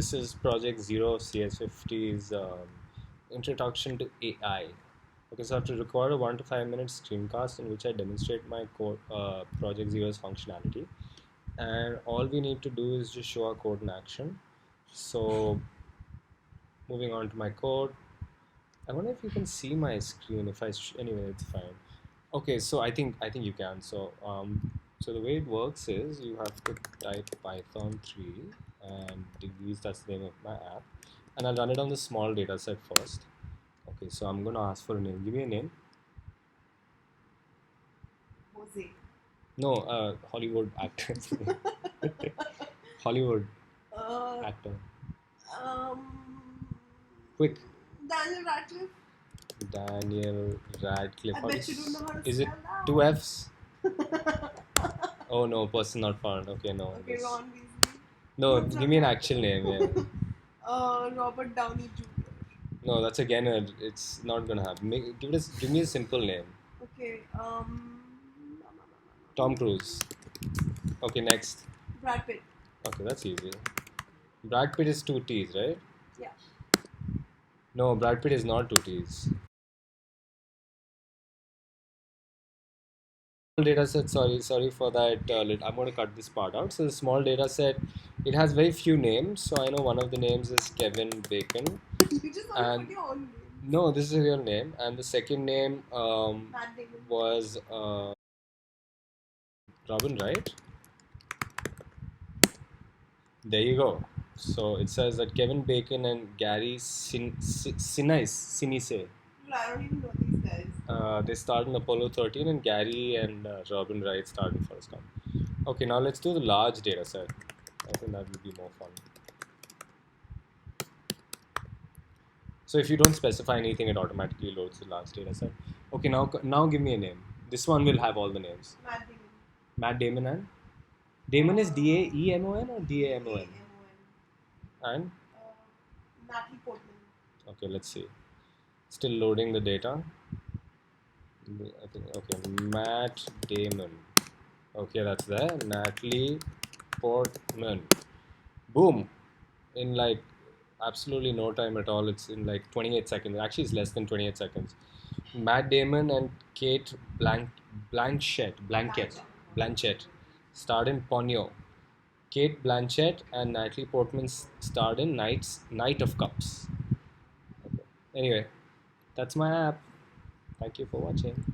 this is Project Zero CS50's introduction to AI. Okay, so I have to record a 1 to 5 minute screencast in which I demonstrate my code, Project Zero's functionality. And all we need to do is just show our code in action. So, moving on to my code. I wonder if you can see my screen. If anyway, it's fine. Okay, so I think you can. So the way it works is you have to type Python 3 and degrees. That's the name of my app, and I'll run it on the small data set first. Okay, so I'm gonna ask for a name. Give me a name. Jose. No, Hollywood actor. Hollywood actor. Quick. Daniel Radcliffe. Daniel Radcliffe. I bet you don't know how to Is it spell that. 2 F's? Oh no, person not found. Okay, no. Okay, Ron Weasley. No, What's give me an up? actual name. Yeah. Robert Downey Jr. No, that's again. It's not gonna happen. Give me a simple name. Okay. Tom Cruise. Okay, next. Brad Pitt. Okay, that's easy. Brad Pitt is 2 T's, right? Yeah. No, Brad Pitt is not 2 T's. Data set. Sorry for that. I'm going to cut this part out. So the small data set, it has very few names. So I know one of the names is Kevin Bacon. You just want to put your own name. No, this is a real name, and the second name Matt Damon. was Robin, right? There you go. So it says that Kevin Bacon and Gary Sinise. I don't even know these guys. They starred in Apollo 13, and Gary and Robin Wright starred in Forrest Gump. Okay, now let's do the large data set. I think that would be more fun. So if you don't specify anything, it automatically loads the large data set. Okay, now give me a name. This one will have all the names. Matt Damon. Matt Damon and? Damon is D-A-E-M-O-N or D-A-M-O-N? And? Natalie Portman. Okay, let's see. Still loading the data. I think, okay, Matt Damon. Okay, that's there. Natalie Portman. Boom! In like absolutely no time at all. It's in like 28 seconds. Actually, it's less than 28 seconds. Matt Damon and Kate Blanchett starred in Ponyo. Kate Blanchett and Natalie Portman starred in Knight of Cups. Okay. Anyway, that's my app. Thank you for watching.